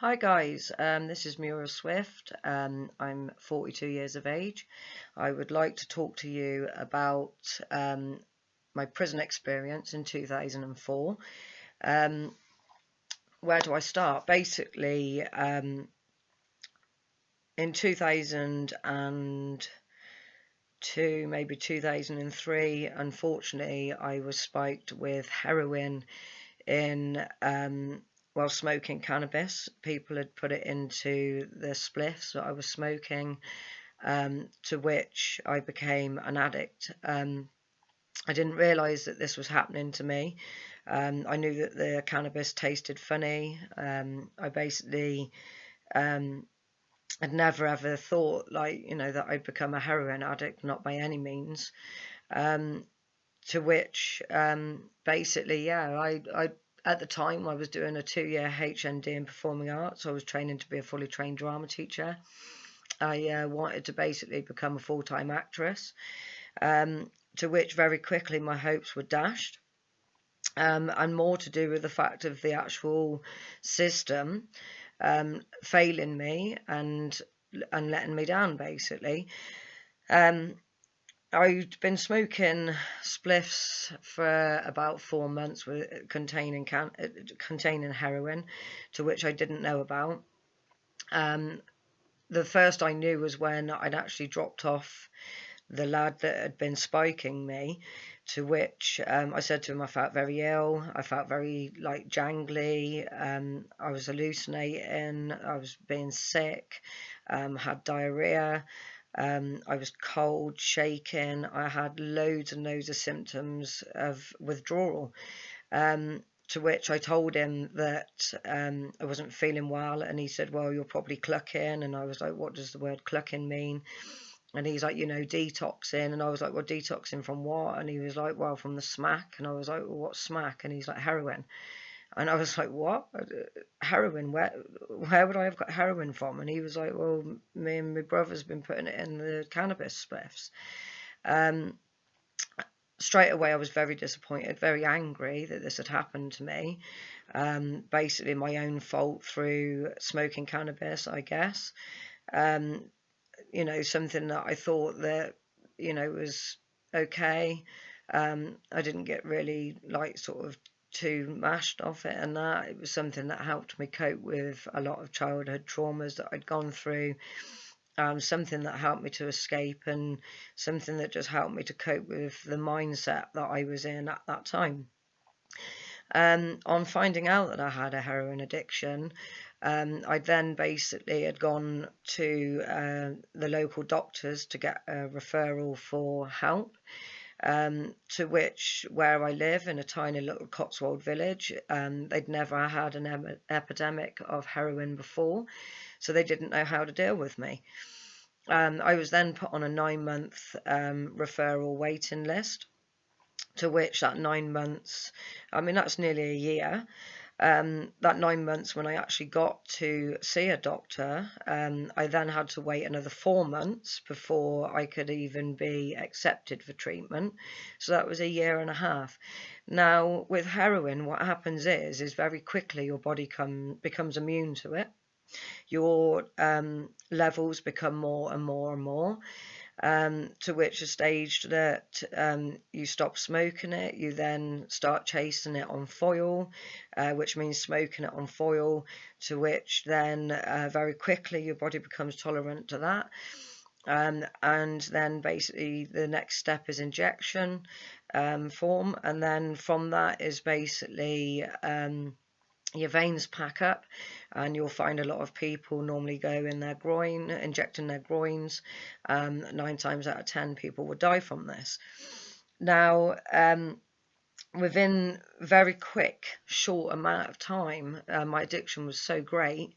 Hi guys, this is Muriel Swift. I'm 42 years of age. I would like to talk to you about my prison experience in 2004. Um, where do I start? Basically, in 2002, maybe 2003, unfortunately, I was spiked with heroin in while smoking cannabis. People had put it into the spliffs that I was smoking, to which I became an addict. I didn't realise that this was happening to me. I knew that the cannabis tasted funny. I basically had never ever thought, that I'd become a heroin addict, not by any means. To which basically, yeah, I at the time I was doing a 2-year HND in performing arts. I was training to be a fully trained drama teacher. I wanted to basically become a full-time actress, to which very quickly my hopes were dashed, and more to do with the fact of the actual system failing me and letting me down, basically. Um, I'd been smoking spliffs for about 4 months with containing heroin, to which I didn't know about. The first I knew was when I'd actually dropped off the lad that had been spiking me, to which I said to him I felt very ill, I felt very jangly, I was hallucinating, I was being sick, had diarrhea, I was cold, shaking, I had loads and loads of symptoms of withdrawal. To which I told him that I wasn't feeling well, and he said, well, you're probably clucking. And I was like, what does the word clucking mean? And he's like, detoxing. And I was like, well, detoxing from what? And he was like, well, from the smack. And I was like, well, what's smack? And he's like, heroin. And I was like, what? Heroin? Where would I have got heroin from? And he was like, well, me and my brother's been putting it in the cannabis spliffs. Straight away, I was very disappointed, very angry that this had happened to me. Basically, my own fault through smoking cannabis, I guess. Something that I thought that, was okay. I didn't get really sort of too mashed off it, and that it was something that helped me cope with a lot of childhood traumas that I'd gone through. Something that helped me to escape, and something that just helped me to cope with the mindset that I was in at that time. On finding out that I had a heroin addiction, I then basically had gone to the local doctors to get a referral for help. To which, where I live in a tiny little Cotswold village, they'd never had an epidemic of heroin before, so they didn't know how to deal with me. I was then put on a 9-month referral waiting list, to which that 9 months, I mean, that's nearly a year. That 9 months, when I actually got to see a doctor, I then had to wait another 4 months before I could even be accepted for treatment. So that was a year and a half. Now, with heroin, what happens is very quickly your body becomes immune to it. Your levels become more and more and more, to which a stage that you stop smoking it, you then start chasing it on foil, which means smoking it on foil, to which then very quickly your body becomes tolerant to that. And then basically the next step is injection form, and then from that is basically your veins pack up, and you'll find a lot of people normally go in their groin, injecting their groins. 9 times out of 10 people would die from this. Now, within very quick, short amount of time, my addiction was so great.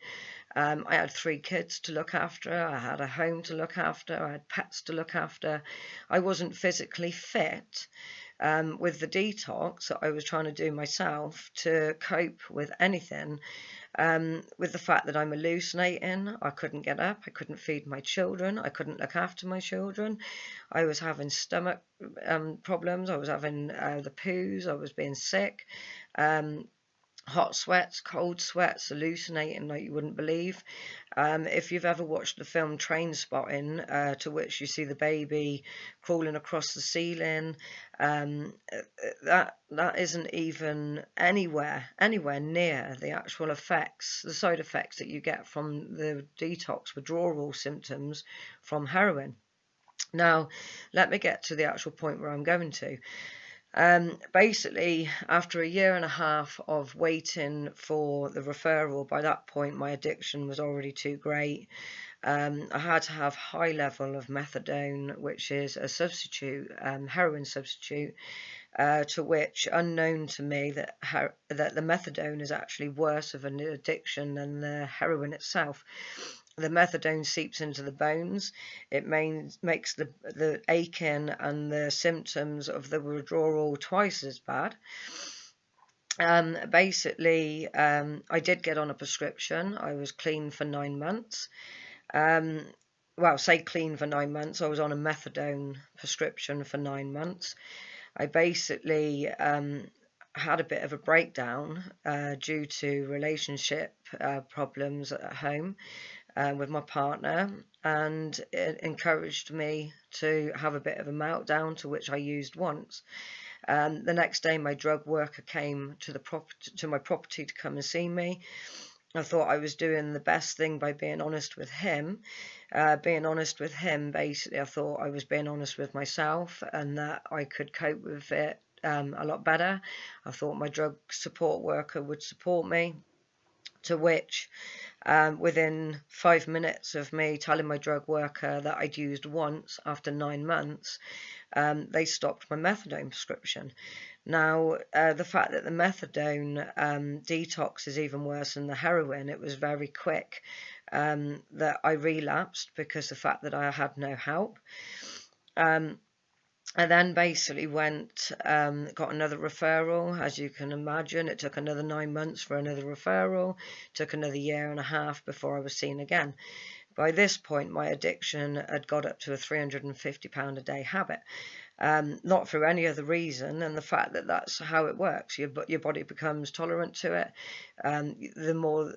I had 3 kids to look after, I had a home to look after, I had pets to look after. I wasn't physically fit, with the detox that I was trying to do myself, to cope with anything. With the fact that I'm hallucinating, I couldn't get up, I couldn't feed my children, I couldn't look after my children. I was having stomach problems, I was having the poos, I was being sick. hot sweats, cold sweats, hallucinating like you wouldn't believe. If you've ever watched the film Trainspotting, to which you see the baby crawling across the ceiling, that isn't even anywhere near the actual effects, the side effects that you get from the detox withdrawal symptoms from heroin. Now, let me get to the actual point where I'm going to. Basically, after a year and a half of waiting for the referral, by that point my addiction was already too great. I had to have high level of methadone, which is a substitute, heroin substitute, to which, unknown to me, that the methadone is actually worse of an addiction than the heroin itself. The methadone seeps into the bones. It makes the aching and the symptoms of the withdrawal twice as bad. Basically, I did get on a prescription. I was clean for 9 months. Well, say clean for 9 months. I was on a methadone prescription for 9 months. I basically had a bit of a breakdown due to relationship problems at home with my partner, and it encouraged me to have a bit of a meltdown, to which I used once. The next day my drug worker came to my property to come and see me. I thought I was doing the best thing by being honest with him. Basically, I thought I was being honest with myself, and that I could cope with it a lot better. I thought my drug support worker would support me, to which within 5 minutes of me telling my drug worker that I'd used once after 9 months, they stopped my methadone prescription. Now, the fact that the methadone detox is even worse than the heroin, it was very quick that I relapsed because the fact that I had no help. I then basically got another referral. As you can imagine, it took another 9 months for another referral. It took another year and a half before I was seen again. By this point, my addiction had got up to a £350 a day habit. Not for any other reason than the fact that that's how it works. Your body becomes tolerant to it. The more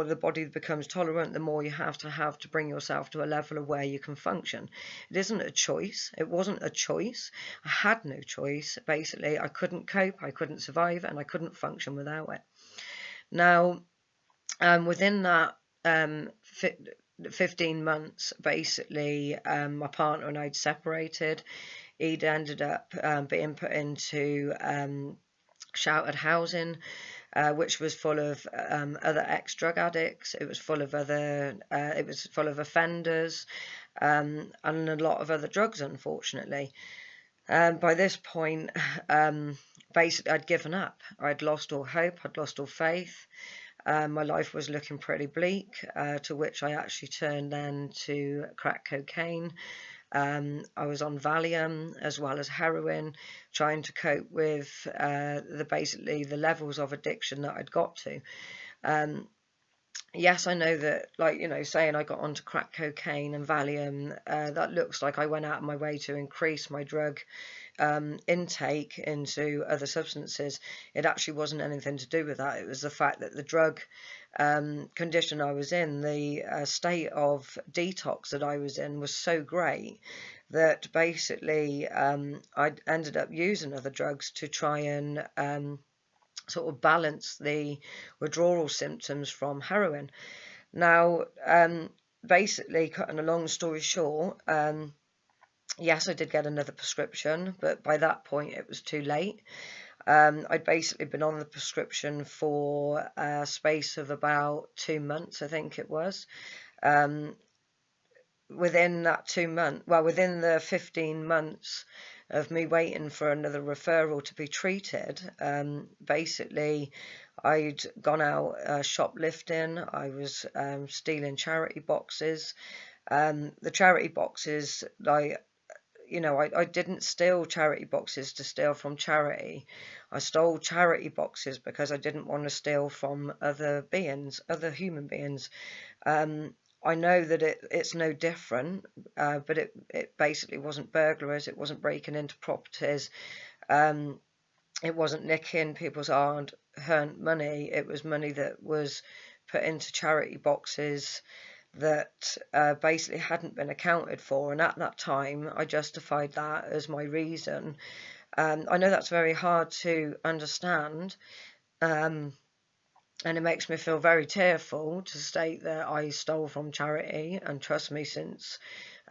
the body becomes tolerant, the more you have to bring yourself to a level of where you can function. It isn't a choice. It wasn't a choice. I had no choice. Basically, I couldn't cope, I couldn't survive, and I couldn't function without it. Now, within that 15 months, basically, my partner and I'd separated. He'd ended up being put into sheltered housing, which was full of other ex-drug addicts. It was full of offenders, and a lot of other drugs, unfortunately. By this point, basically, I'd given up. I'd lost all hope. I'd lost all faith. My life was looking pretty bleak, to which I actually turned then to crack cocaine. I was on Valium as well as heroin, trying to cope with basically the levels of addiction that I'd got to. Yes, I know that, saying I got onto crack cocaine and Valium, that looks like I went out of my way to increase my drug intake into other substances. It actually wasn't anything to do with that. It was the fact that the drug condition I was in, the state of detox that I was in, was so great that basically I ended up using other drugs to try and sort of balance the withdrawal symptoms from heroin. Now, basically, cutting a long story short, yes, I did get another prescription, but by that point it was too late. I'd basically been on the prescription for a space of about 2 months, I think it was. Within that 2 months, within the 15 months of me waiting for another referral to be treated, basically I'd gone out shoplifting. I was stealing charity boxes. The charity boxes, I didn't steal charity boxes to steal from charity. I stole charity boxes because I didn't want to steal from other human beings. I know that it's no different, but it basically wasn't burglars. It wasn't breaking into properties. It wasn't nicking people's hard-earned money. It was money that was put into charity boxes that basically hadn't been accounted for. And at that time, I justified that as my reason. I know that's very hard to understand. And it makes me feel very tearful to state that I stole from charity, and trust me, since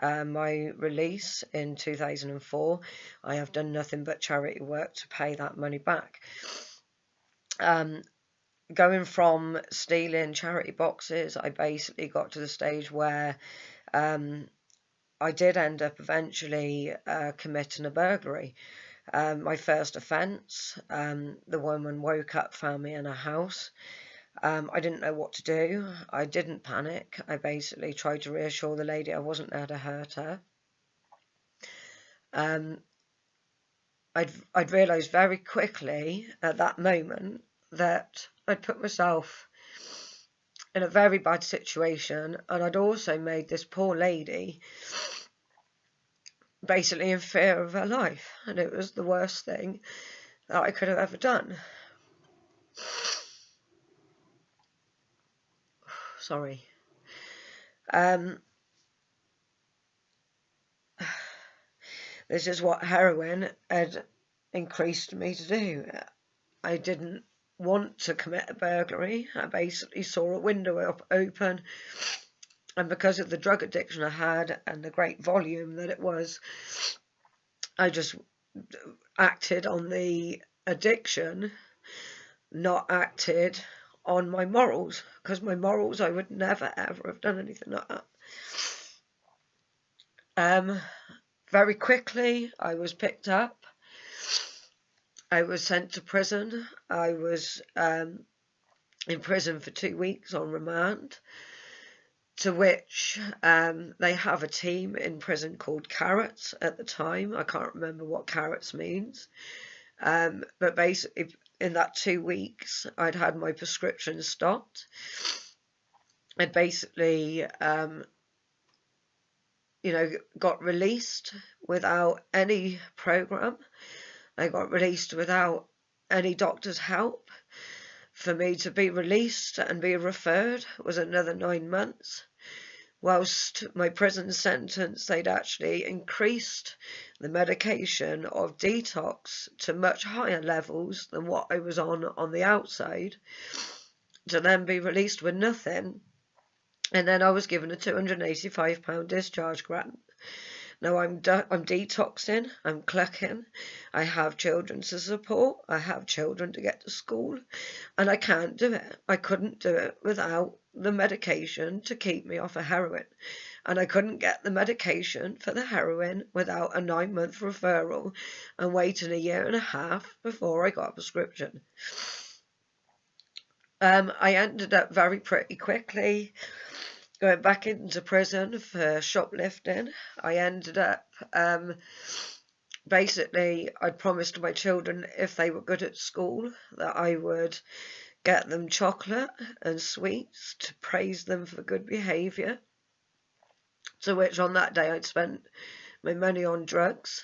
my release in 2004, I have done nothing but charity work to pay that money back. Going from stealing charity boxes, I basically got to the stage where I did end up eventually committing a burglary. My first offence, the woman woke up, found me in a house. I didn't know what to do. I didn't panic. I basically tried to reassure the lady I wasn't there to hurt her. I'd realised very quickly at that moment that I'd put myself in a very bad situation, and I'd also made this poor lady basically in fear of her life, and it was the worst thing that I could have ever done. Sorry. This is what heroin had increased me to do. I didn't want to commit a burglary. I basically saw a window open, and because of the drug addiction I had and the great volume that it was, I just acted on the addiction, not acted on my morals, because my morals, I would never ever have done anything like that. Very quickly I was picked up. I was sent to prison. I was in prison for 2 weeks on remand, to which they have a team in prison called Carrots at the time. I can't remember what Carrots means, but basically in that 2 weeks I'd had my prescription stopped. I'd basically got released without any program. I got released without any doctor's help. For me to be released and be referred was another 9 months. Whilst my prison sentence, they'd actually increased the medication of detox to much higher levels than what I was on the outside, to then be released with nothing. And then I was given a £285 discharge grant. Now I'm detoxing, I'm clucking, I have children to support, I have children to get to school, and I can't do it. I couldn't do it without the medication to keep me off of heroin. And I couldn't get the medication for the heroin without a 9-month referral and waiting 1.5 years before I got a prescription. I ended up pretty quickly going back into prison for shoplifting. I ended up, basically, I'd promised my children if they were good at school that I would get them chocolate and sweets to praise them for good behaviour. To which on that day I'd spent my money on drugs,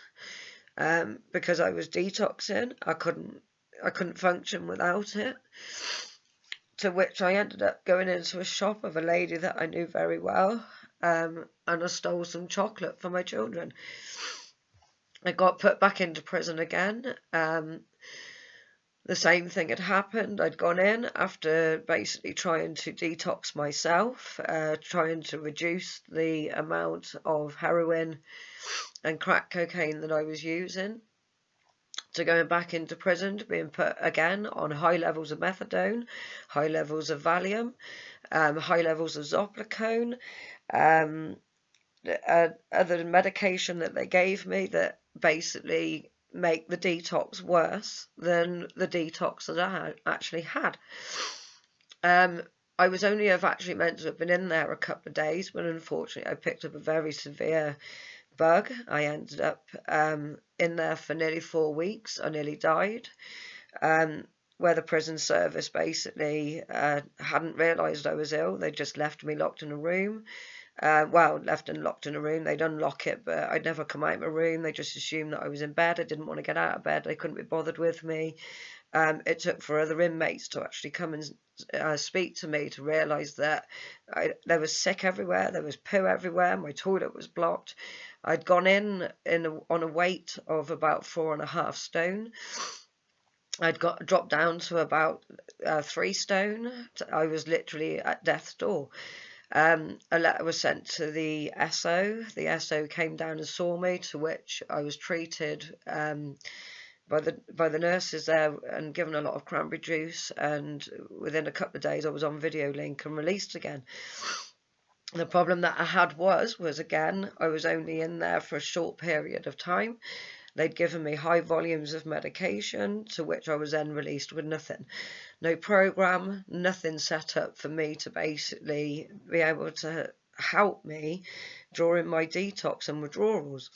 because I was detoxing. I couldn't function without it. To which I ended up going into a shop of a lady that I knew very well, and I stole some chocolate for my children. I got put back into prison again. The same thing had happened. I'd gone in after basically trying to detox myself, trying to reduce the amount of heroin and crack cocaine that I was using, to going back into prison, to being put again on high levels of methadone, high levels of Valium, high levels of Zopiclone, other medication that they gave me that basically make the detox worse than the detox that I actually had. I was only actually meant to have been in there a couple of days, but unfortunately I picked up a very severe bug. I ended up in there for nearly 4 weeks. I nearly died, where the prison service basically hadn't realised I was ill. They just left me locked in a room. well, left and locked in a room. They'd unlock it, but I'd never come out of my room. They just assumed that I was in bed. I didn't want to get out of bed. They couldn't be bothered with me. It took for other inmates to actually come and speak to me to realise that there was sick everywhere. There was poo everywhere. My toilet was blocked. I'd gone on a weight of about 4.5 stone. I'd dropped down to about 3 stone. I was literally at death's door. A letter was sent to the SO. The SO came down and saw me, to which I was treated by the nurses there and given a lot of cranberry juice. And within a couple of days, I was on video link and released again. The problem that I had was again, I was only in there for a short period of time. They'd given me high volumes of medication, to which I was then released with nothing. No program, nothing set up for me to basically be able to help me during my detox and withdrawals.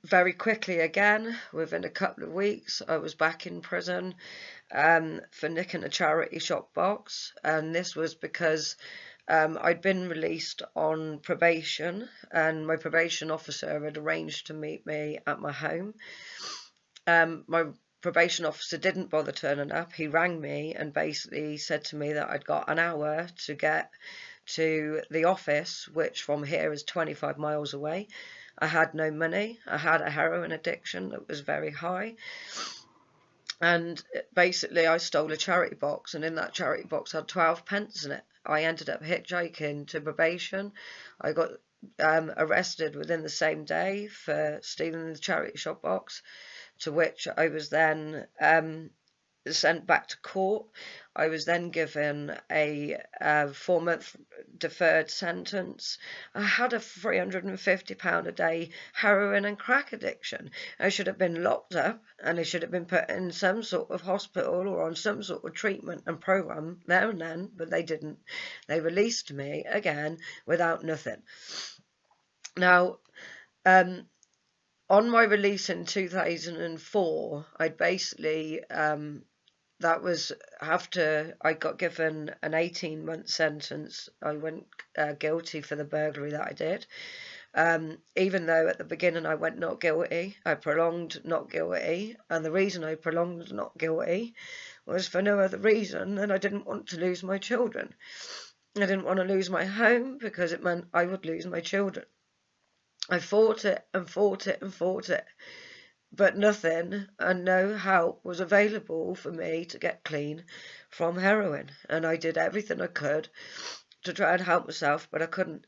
Very quickly again, within a couple of weeks, I was back in prison for nicking a charity shop box. And this was because I'd been released on probation, and my probation officer had arranged to meet me at my home. My probation officer didn't bother turning up. He rang me and basically said to me that I'd got an hour to get to the office, which from here is 25 miles away. I had no money. I had a heroin addiction that was very high. And basically I stole a charity box, and in that charity box had 12 pence in it. I ended up hitchhiking to probation. I got arrested within the same day for stealing the charity shop box, to which I was then sent back to court. I was then given a 4-month deferred sentence. I had a £350 a day heroin and crack addiction. I should have been locked up, and I should have been put in some sort of hospital or on some sort of treatment and program there and then, but they didn't. They released me again without nothing. Now, on my release in 2004, I'd basically that was after I got given an 18-month sentence. I went guilty for the burglary that I did. Even though at the beginning I went not guilty, I prolonged not guilty. And the reason I prolonged not guilty was for no other reason than I didn't want to lose my children. I didn't want to lose my home because it meant I would lose my children. I fought it and fought it and fought it, but nothing and no help was available for me to get clean from heroin. And I did everything I could to try and help myself, but I couldn't.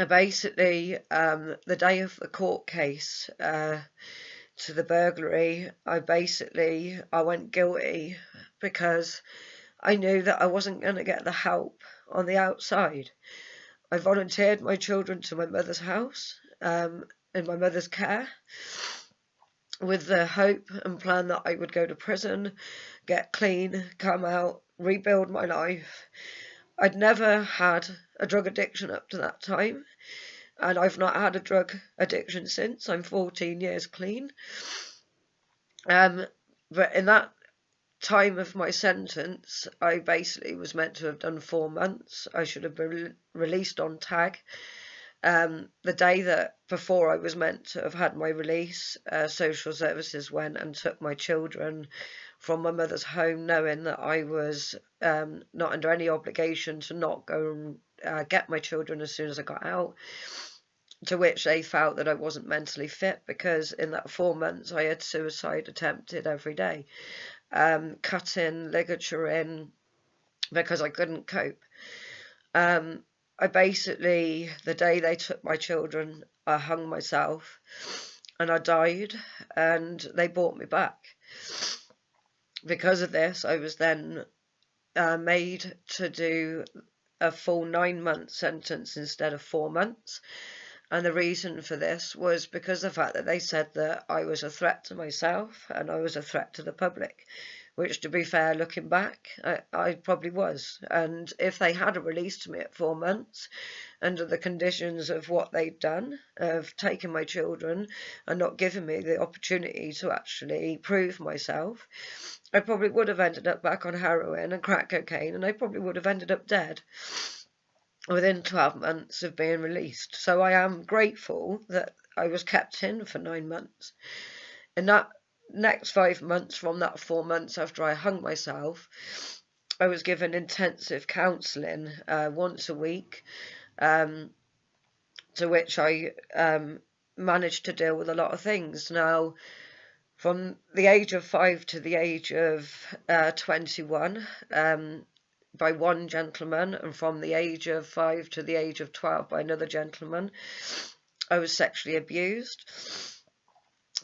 Basically, the day of the court case to the burglary, I went guilty because I knew that I wasn't going to get the help on the outside. I volunteered my children to my mother's house, in my mother's care, with the hope and plan that I would go to prison, get clean, come out, rebuild my life. I'd never had a drug addiction up to that time, and I've not had a drug addiction since. I'm 14 years clean. But in that time of my sentence, I basically was meant to have done 4 months. I should have been released on tag. The day that before I was meant to have had my release, social services went and took my children from my mother's home, knowing that I was not under any obligation to not go and get my children as soon as I got out, to which they felt that I wasn't mentally fit, because in that 4 months I had suicide attempted every day, cutting ligature in because I couldn't cope. I basically, the day they took my children, I hung myself and I died, and they brought me back. Because of this, I was then made to do a full 9-month sentence instead of 4 months. And the reason for this was because of the fact that they said that I was a threat to myself and I was a threat to the public, which, to be fair, looking back, I probably was. And if they had released me at 4 months, under the conditions of what they'd done, of taking my children and not giving me the opportunity to actually prove myself, I probably would have ended up back on heroin and crack cocaine, and I probably would have ended up dead within 12 months of being released. So I am grateful that I was kept in for 9 months. In that next 5 months, from that 4 months after I hung myself, I was given intensive counselling once a week, to which I managed to deal with a lot of things. Now, from the age of 5 to the age of 21, by one gentleman, and from the age of 5 to the age of 12 by another gentleman, I was sexually abused.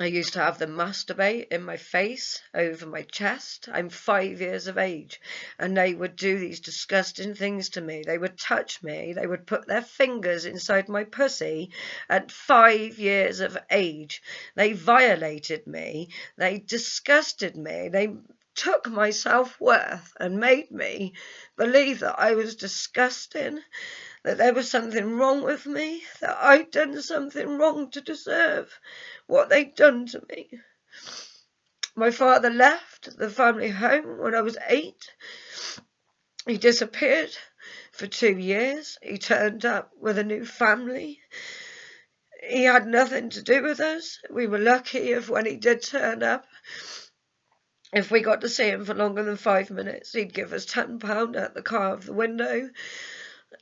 I used to have them masturbate in my face, over my chest. I'm 5 years of age, and they would do these disgusting things to me. They would touch me. They would put their fingers inside my pussy at 5 years of age. They violated me. They disgusted me. They took my self-worth and made me believe that I was disgusting, that there was something wrong with me, that I'd done something wrong to deserve what they'd done to me. My father left the family home when I was 8. He disappeared for 2 years. He turned up with a new family. He had nothing to do with us. We were lucky if when he did turn up, if we got to see him for longer than 5 minutes, he'd give us £10 out the car of the window.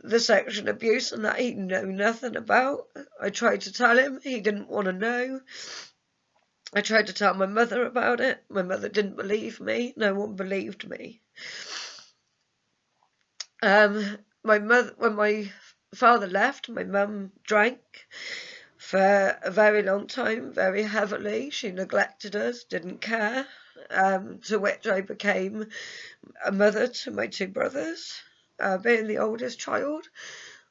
The sexual abuse and that he'd know nothing about. I tried to tell him. He didn't want to know. I tried to tell my mother about it. My mother didn't believe me. No one believed me. When my father left, my mum drank for a very long time, very heavily. She neglected us, didn't care, to which I became a mother to my 2 brothers. Being the oldest child,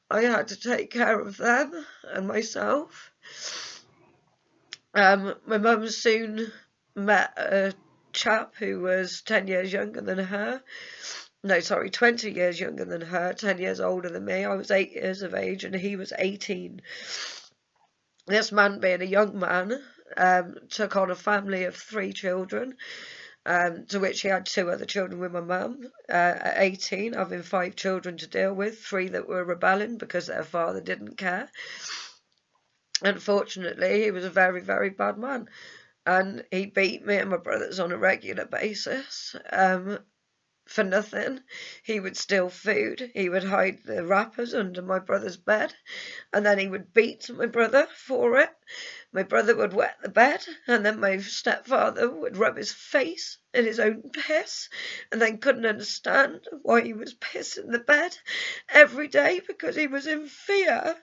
I had to take care of them and myself. My mum soon met a chap who was 10 years younger than her. No, sorry, 20 years younger than her, 10 years older than me. I was 8 years of age and he was 18. This man, being a young man, took on a family of 3 children. To which he had 2 other children with my mum. At 18, having 5 children to deal with, 3 that were rebelling because their father didn't care. Unfortunately, he was a very, very bad man, and he beat me and my brothers on a regular basis. For nothing. He would steal food. He would hide the wrappers under my brother's bed, and then he would beat my brother for it. My brother would wet the bed, and then my stepfather would rub his face in his own piss, and then couldn't understand why he was pissing the bed every day because he was in fear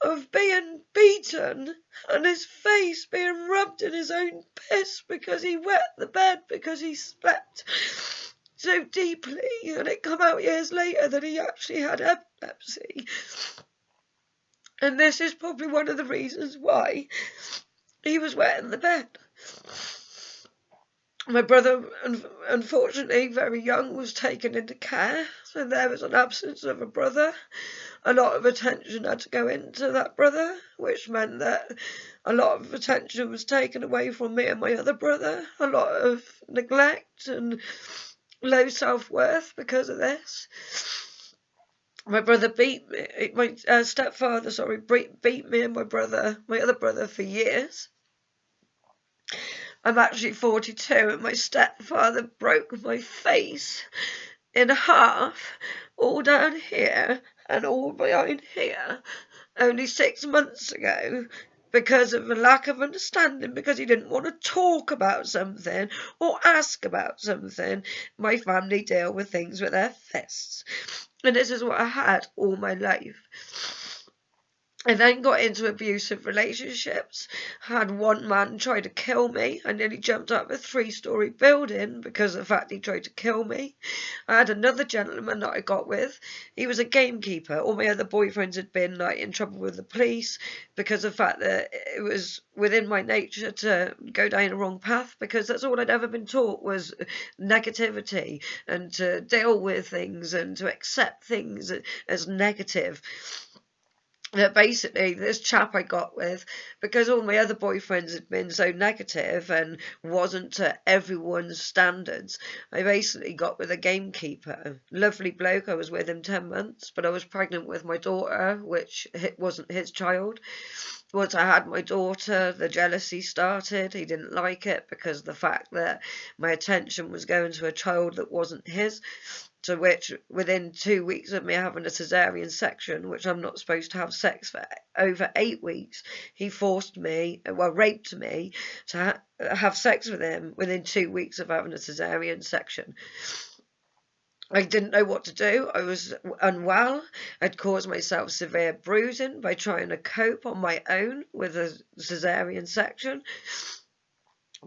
of being beaten and his face being rubbed in his own piss because he wet the bed because he slept so deeply, and it come out years later that he actually had epilepsy. And this is probably one of the reasons why he was wetting the bed. My brother, unfortunately, very young, was taken into care, so there was an absence of a brother. A lot of attention had to go into that brother, which meant that a lot of attention was taken away from me and my other brother. A lot of neglect and low self-worth because of this. My brother beat me, my stepfather, sorry, beat me and my other brother for years. I'm actually 42 and my stepfather broke my face in half, all down here and all behind here, only 6 months ago, because of a lack of understanding, because he didn't want to talk about something or ask about something. My family deal with things with their fists. And this is what I had all my life. I then got into abusive relationships, had one man try to kill me. I nearly jumped out of a 3-story building because of the fact he tried to kill me. I had another gentleman that I got with. He was a gamekeeper. All my other boyfriends had been in trouble with the police because of the fact that it was within my nature to go down the wrong path, because that's all I'd ever been taught was negativity and to deal with things and to accept things as negative. that basically this chap I got with, because all my other boyfriends had been so negative and wasn't to everyone's standards, I basically got with a gamekeeper. Lovely bloke. I was with him 10 months, but I was pregnant with my daughter, which wasn't his child. Once I had my daughter, the jealousy started. He didn't like it because of the fact that my attention was going to a child that wasn't his. To which, within 2 weeks of me having a cesarean section, which I'm not supposed to have sex for over 8 weeks, he forced me, well, raped me, to have sex with him within 2 weeks of having a cesarean section. I didn't know what to do. I was unwell. I'd caused myself severe bruising by trying to cope on my own with a cesarean section.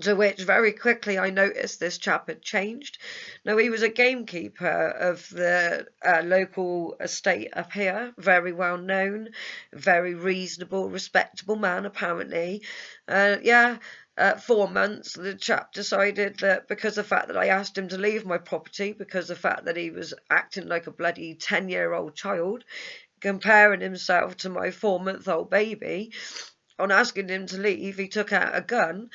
To which very quickly I noticed this chap had changed. Now, he was a gamekeeper of the local estate up here, very well known, very reasonable, respectable man apparently. 4 months, the chap decided that because of the fact that I asked him to leave my property, because of the fact that he was acting like a bloody 10-year-old child, comparing himself to my 4-month-old baby, on asking him to leave, he took out a gun,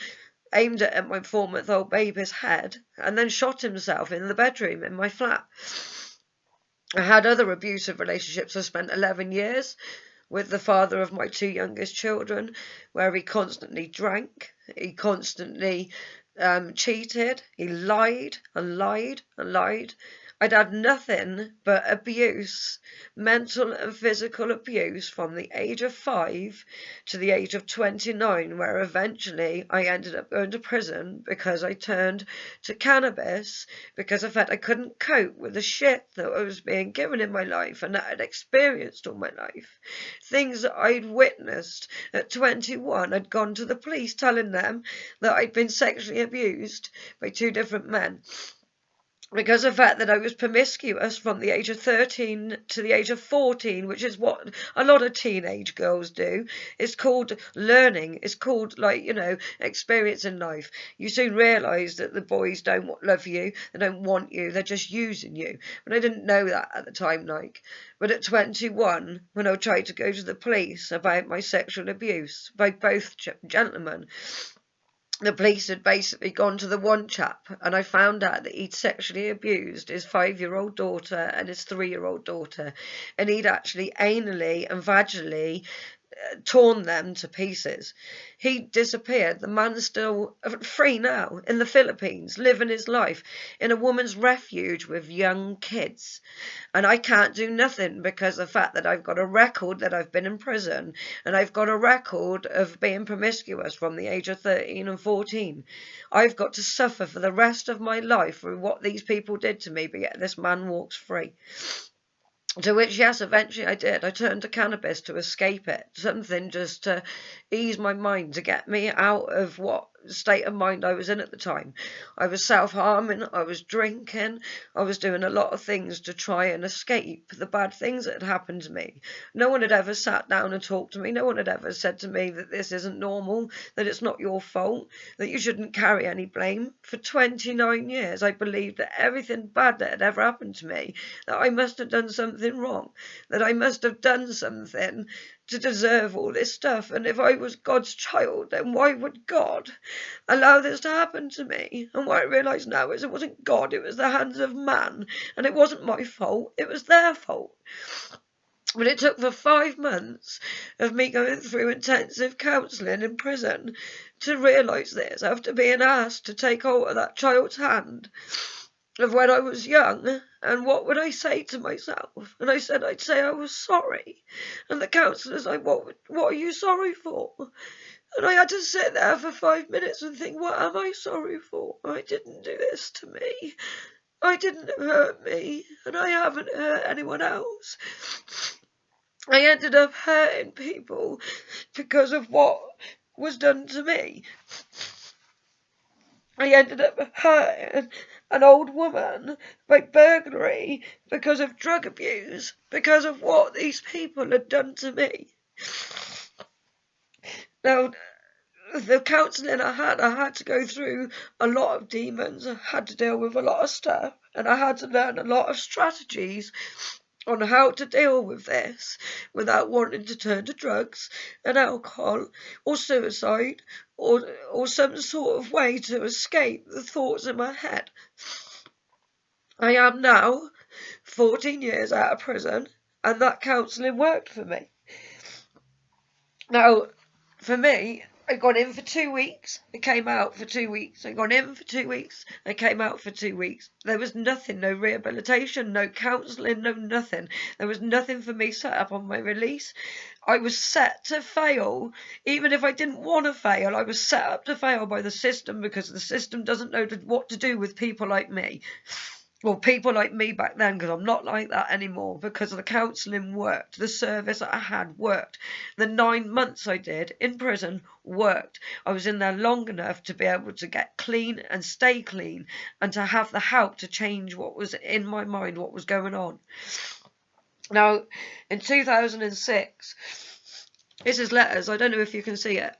aimed it at my 4-month-old baby's head, and then shot himself in the bedroom in my flat. I had other abusive relationships. I spent 11 years with the father of my 2 youngest children, where he constantly drank, he constantly cheated, he lied and lied and lied. I'd had nothing but abuse, mental and physical abuse, from the age of 5 to the age of 29, where eventually I ended up going to prison because I turned to cannabis, because I felt I couldn't cope with the shit that I was being given in my life and that I'd experienced all my life. Things that I'd witnessed at 21. I'd gone to the police telling them that I'd been sexually abused by 2 different men. Because of the fact that I was promiscuous from the age of 13 to the age of 14, which is what a lot of teenage girls do. It's called learning. It's called, experiencing life. You soon realise that the boys don't love you, they don't want you, they're just using you. But I didn't know that at the time, But at 21, when I tried to go to the police about my sexual abuse by both gentlemen, the police had basically gone to the one chap, and I found out that he'd sexually abused his 5-year-old daughter and his 3-year-old daughter, and he'd actually anally and vaginally torn them to pieces. He disappeared. The man's still free now in the Philippines, living his life in a woman's refuge with young kids. And I can't do nothing because of the fact that I've got a record that I've been in prison, and I've got a record of being promiscuous from the age of 13 and 14. I've got to suffer for the rest of my life for what these people did to me, but yet this man walks free. To which, yes, eventually I did. I turned to cannabis to escape it. Something just to ease my mind, to get me out of what state of mind I was in at the time. I was self-harming, I was drinking, I was doing a lot of things to try and escape the bad things that had happened to me. No one had ever sat down and talked to me. No one had ever said to me that this isn't normal, that it's not your fault, that you shouldn't carry any blame. For 29 years, I believed that everything bad that had ever happened to me, that I must have done something wrong, that I must have done something to deserve all this stuff. And if I was God's child, then why would God allow this to happen to me? And what I realise now is it wasn't God, it was the hands of man, and it wasn't my fault, it was their fault. But it took for 5 months of me going through intensive counselling in prison to realise this, after being asked to take hold of that child's hand of when I was young. And what would I say to myself? And I said I'd say I was sorry. And the counsellor's like, what are you sorry for? And I had to sit there for 5 minutes and think, what am I sorry for? I didn't do this to me. I didn't hurt me, and I haven't hurt anyone else. I ended up hurting people because of what was done to me. I ended up hurting an old woman by burglary because of drug abuse, because of what these people had done to me. Now, the counselling I had to go through a lot of demons, I had to deal with a lot of stuff, and I had to learn a lot of strategies on how to deal with this without wanting to turn to drugs and alcohol or suicide or some sort of way to escape the thoughts in my head. I am now 14 years out of prison, and that counselling worked for me. Now, for me, I got in for 2 weeks, I came out for 2 weeks. I got in for 2 weeks, I came out for 2 weeks. There was nothing, no rehabilitation, no counselling, no nothing. There was nothing for me set up on my release. I was set to fail. Even if I didn't want to fail, I was set up to fail by the system, because the system doesn't know what to do with people like me. Well, people like me back then, because I'm not like that anymore, because the counselling worked. The service I had worked. The 9 months I did in prison worked. I was in there long enough to be able to get clean and stay clean, and to have the help to change what was in my mind, what was going on. Now, in 2006, this is letters, I don't know if you can see it.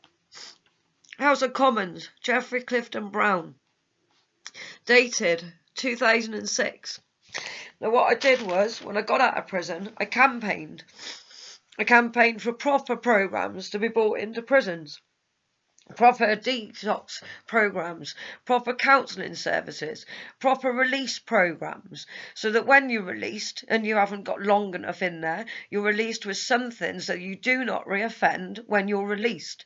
House of Commons, Geoffrey Clifton Brown, dated 2006. Now, what I did was, when I got out of prison, I campaigned. I campaigned for proper programs to be brought into prisons. Proper detox programs, proper counselling services, proper release programs, so that when you're released and you haven't got long enough in there, you're released with something so you do not reoffend when you're released.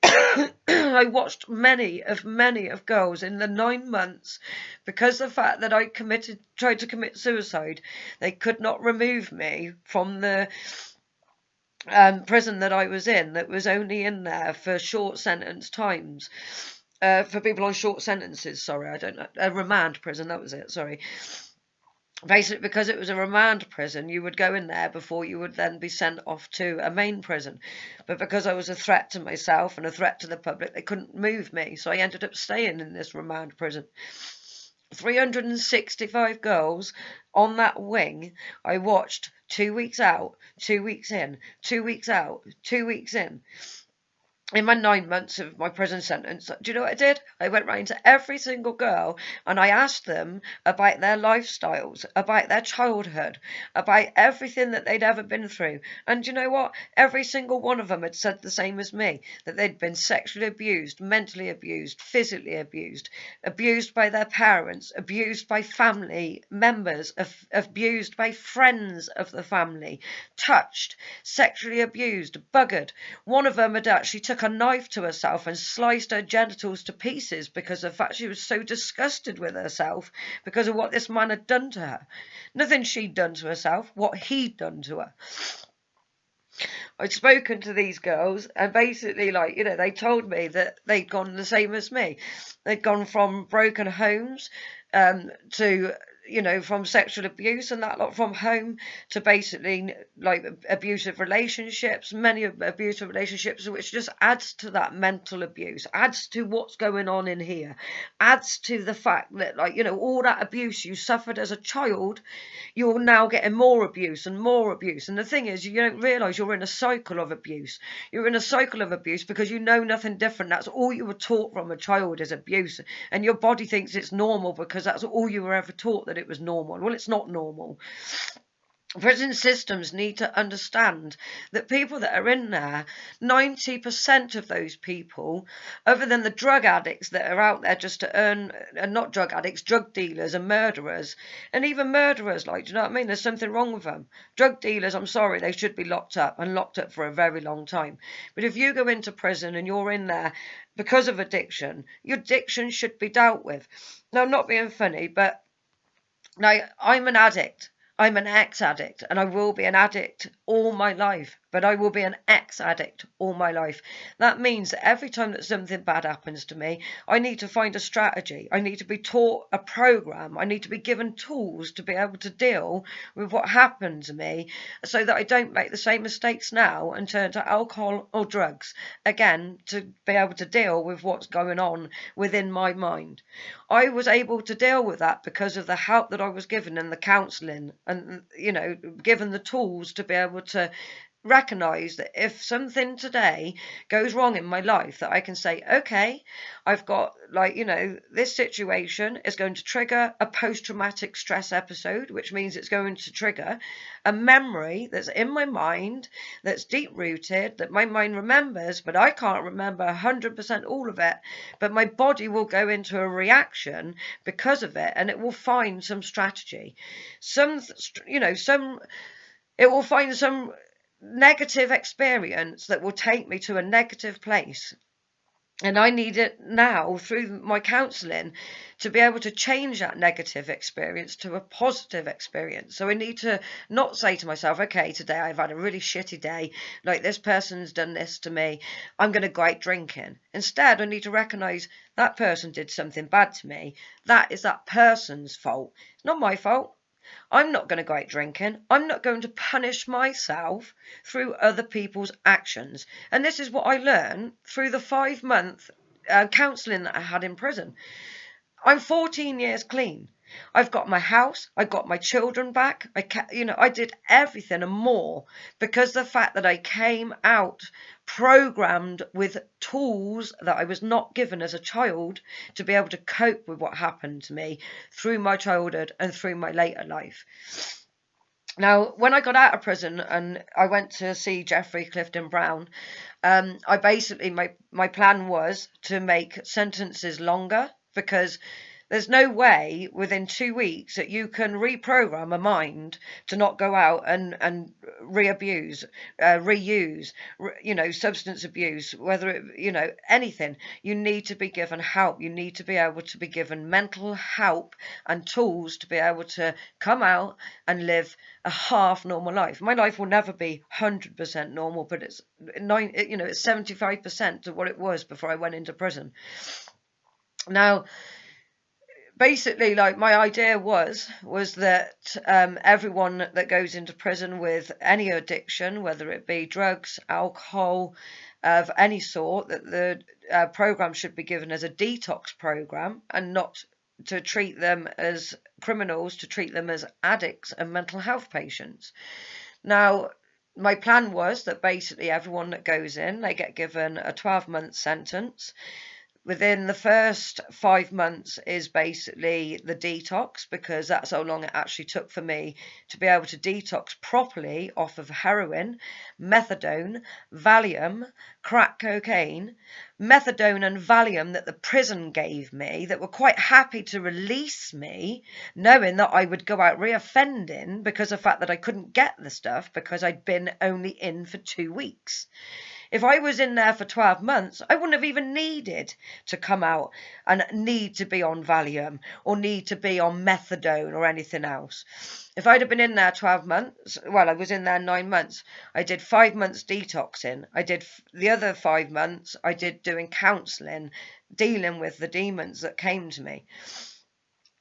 I watched many of girls in the 9 months, because the fact that I tried to commit suicide, they could not remove me from the prison that I was in, that was only in there for short sentence times. For people on short sentences, sorry, I don't know. A remand prison, that was it, sorry. Basically, because it was a remand prison, you would go in there before you would then be sent off to a main prison. But because I was a threat to myself and a threat to the public, they couldn't move me. So I ended up staying in this remand prison. 365 girls on that wing. I watched 2 weeks out, 2 weeks in, 2 weeks out, 2 weeks in. In my 9 months of my prison sentence, do you know what I did? I went round to every single girl and I asked them about their lifestyles, about their childhood, about everything that they'd ever been through. And do you know what? Every single one of them had said the same as me, that they'd been sexually abused, mentally abused, physically abused, abused by their parents, abused by family members, abused by friends of the family, touched, sexually abused, buggered. One of them had actually took a knife to herself and sliced her genitals to pieces because of the fact she was so disgusted with herself because of what this man had done to her. Nothing she'd done to herself, what he'd done to her. I'd spoken to these girls and basically, like, you know, they told me that they'd gone the same as me. They'd gone from broken homes to, you know, from sexual abuse and that lot, from home to basically like abusive relationships, many abusive relationships, which just adds to that mental abuse, adds to what's going on in here, adds to the fact that, like, you know, all that abuse you suffered as a child, you're now getting more abuse and more abuse. And the thing is, you don't realise you're in a cycle of abuse. You're in a cycle of abuse because you know nothing different. That's all you were taught from a child is abuse. And your body thinks it's normal because that's all you were ever taught, that it was normal. Well, it's not normal. Prison systems need to understand that people that are in there, 90% of those people, other than the drug addicts that are out there just to earn, and not drug addicts, drug dealers and murderers, and even murderers, like, do you know what I mean? There's something wrong with them. Drug dealers, I'm sorry, they should be locked up, and locked up for a very long time. But if you go into prison and you're in there because of addiction, your addiction should be dealt with. Now, I'm not being funny, but now I'm an addict. I'm an ex-addict, and I will be an addict all my life, but I will be an ex-addict all my life. That means that every time that something bad happens to me, I need to find a strategy. I need to be taught a program. I need to be given tools to be able to deal with what happened to me so that I don't make the same mistakes now and turn to alcohol or drugs again to be able to deal with what's going on within my mind. I was able to deal with that because of the help that I was given and the counselling and, you know, given the tools to be able to recognize that if something today goes wrong in my life, that I can say, okay, I've got, like, this situation is going to trigger a post-traumatic stress episode, which means it's going to trigger a memory that's in my mind, that's deep rooted, that my mind remembers, but I can't remember 100% all of it, but my body will go into a reaction because of it, and it will find some strategy, it will find some negative experience that will take me to a negative place. And I need it now through my counselling to be able to change that negative experience to a positive experience. So I need to not say to myself, okay, today I've had a really shitty day, like this person's done this to me, I'm going to go out drinking. Instead, I need to recognise that person did something bad to me. That is that person's fault. It's not my fault. I'm not going to go out drinking. I'm not going to punish myself through other people's actions. And this is what I learned through the 5-month counselling that I had in prison. I'm 14 years clean. I've got my house, I got my children back, I did everything and more because the fact that I came out programmed with tools that I was not given as a child to be able to cope with what happened to me through my childhood and through my later life. Now, when I got out of prison and I went to see Jeffrey Clifton Brown, I basically, my plan was to make sentences longer, because there's no way within 2 weeks that you can reprogram a mind to not go out and reuse, substance abuse, whether it, anything. You need to be given help. You need to be able to be given mental help and tools to be able to come out and live a half normal life. My life will never be 100% normal, but it's 75% of what it was before I went into prison. Now, basically, like, my idea was that everyone that goes into prison with any addiction, whether it be drugs, alcohol, of any sort, that the program should be given as a detox program and not to treat them as criminals, to treat them as addicts and mental health patients. Now, my plan was that basically everyone that goes in, they get given a 12-month sentence. Within the first 5 months is basically the detox, because that's how long it actually took for me to be able to detox properly off of heroin, methadone, Valium, crack cocaine, methadone and Valium that the prison gave me, that were quite happy to release me, knowing that I would go out reoffending because of the fact that I couldn't get the stuff because I'd been only in for 2 weeks. If I was in there for 12 months, I wouldn't have even needed to come out and need to be on Valium or need to be on methadone or anything else. If I'd have been in there 12 months, well, I was in there 9 months. I did 5 months detoxing. I did the other 5 months, I did doing counselling, dealing with the demons that came to me.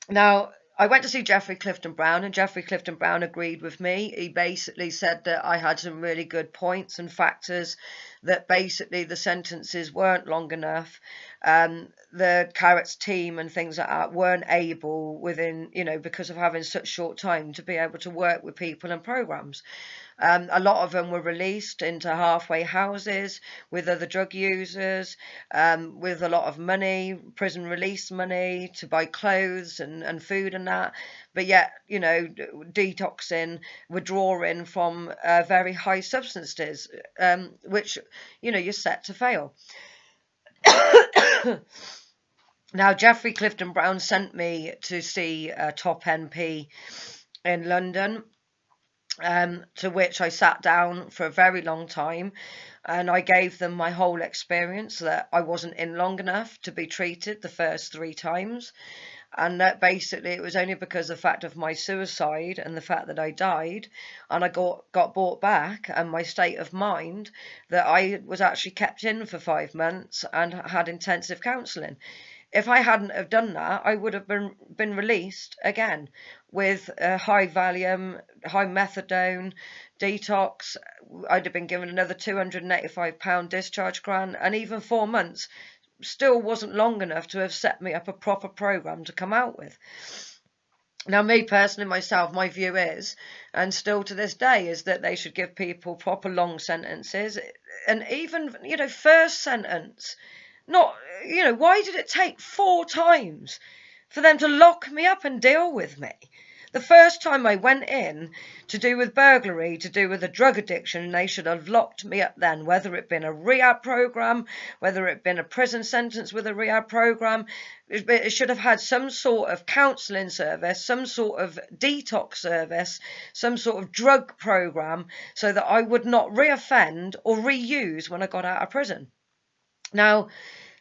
Now, I went to see Jeffrey Clifton Brown, and Jeffrey Clifton Brown agreed with me. He basically said that I had some really good points and factors, that basically the sentences weren't long enough. The Carrots team and things like that weren't able within, because of having such short time, to be able to work with people and programs. A lot of them were released into halfway houses with other drug users, with a lot of money, prison release money to buy clothes and food and that. But yet, detoxing, withdrawing from very high substances, which, you're set to fail. Now, Jeffrey Clifton Brown sent me to see a top NP in London, to which I sat down for a very long time, and I gave them my whole experience, that I wasn't in long enough to be treated the first 3 times, and that basically it was only because of the fact of my suicide and the fact that I died and I got brought back, and my state of mind, that I was actually kept in for 5 months and had intensive counselling. If I hadn't have done that, I would have been released again with high Valium, high methadone, detox. I'd have been given another £285 discharge grant, and even 4 months still wasn't long enough to have set me up a proper program to come out with. Now, me personally, myself, my view is, and still to this day, is that they should give people proper long sentences, and even, first sentence. Not, why did it take 4 times for them to lock me up and deal with me? The first time I went in to do with burglary, to do with a drug addiction, they should have locked me up then, whether it been a rehab program, whether it been a prison sentence with a rehab program. It should have had some sort of counselling service, some sort of detox service, some sort of drug program, so that I would not reoffend or reuse when I got out of prison. Now,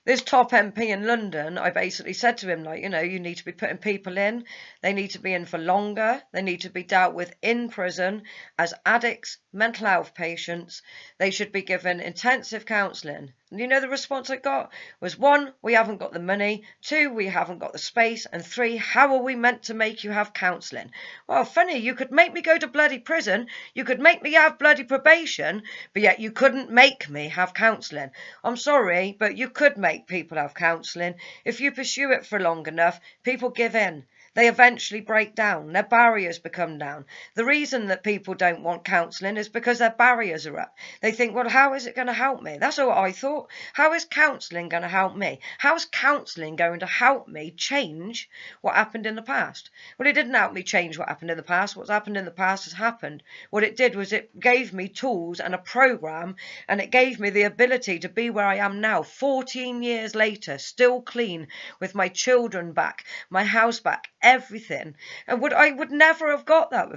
this top MP in London, I basically said to him, like, you need to be putting people in. They need to be in for longer. They need to be dealt with in prison as addicts, mental health patients. They should be given intensive counselling. And the response I got was, 1, we haven't got the money. 2, we haven't got the space. And 3, how are we meant to make you have counselling? Well, funny, you could make me go to bloody prison. You could make me have bloody probation, but yet you couldn't make me have counselling. I'm sorry, but you could make people have counselling. If you pursue it for long enough, people give in. They eventually break down. Their barriers become down. The reason that people don't want counselling is because their barriers are up. They think, well, how is it going to help me? That's what I thought. How is counselling going to help me? How is counselling going to help me change what happened in the past? Well, it didn't help me change what happened in the past. What's happened in the past has happened. What it did was it gave me tools and a program, and it gave me the ability to be where I am now, 14 years later, still clean, with my children back, my house back, everything. And I would never have got that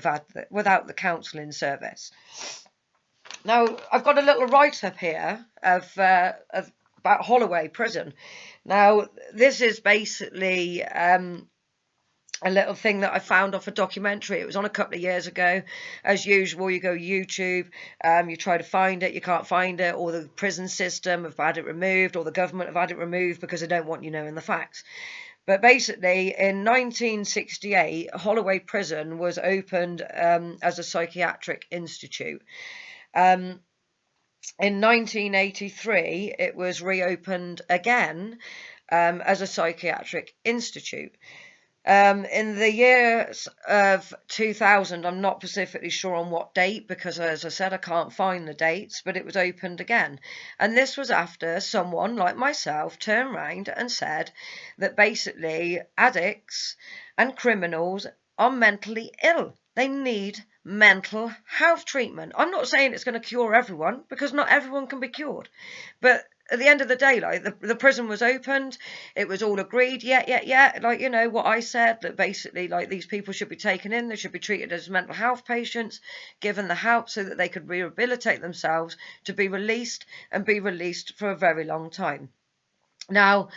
without the counselling service. Now, I've got a little write-up here of about Holloway Prison. Now, this is basically a little thing that I found off a documentary. It was on a couple of years ago. As usual, you go YouTube, you try to find it, you can't find it, or the prison system have had it removed, or the government have had it removed because they don't want you knowing the facts. But basically, in 1968, Holloway Prison was opened as a psychiatric institute. In 1983, it was reopened again as a psychiatric institute. In the year of 2000, I'm not specifically sure on what date, because as I said, I can't find the dates, but it was opened again. And this was after someone like myself turned around and said that basically addicts and criminals are mentally ill. They need mental health treatment. I'm not saying it's going to cure everyone, because not everyone can be cured. But at the end of the day, like, the prison was opened, it was all agreed, yeah, like, what I said, that basically, like, these people should be taken in, they should be treated as mental health patients, given the help so that they could rehabilitate themselves to be released, and be released for a very long time. Now,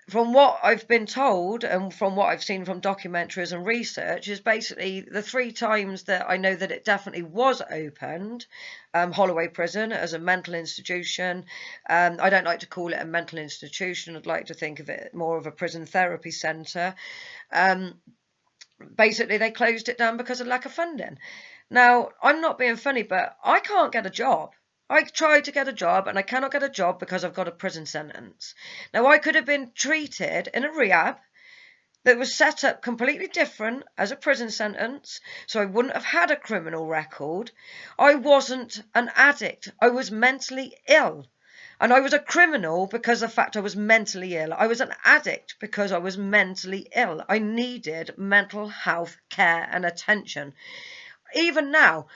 from what I've been told, and from what I've seen from documentaries and research, is basically the 3 times that I know that it definitely was opened, Holloway Prison, as a mental institution. I don't like to call it a mental institution. I'd like to think of it more of a prison therapy centre. Basically, they closed it down because of lack of funding. Now, I'm not being funny, but I can't get a job. I tried to get a job and I cannot get a job because I've got a prison sentence. Now, I could have been treated in a rehab that was set up completely different as a prison sentence, so I wouldn't have had a criminal record. I wasn't an addict. I was mentally ill. And I was a criminal because of the fact I was mentally ill. I was an addict because I was mentally ill. I needed mental health care and attention. Even now,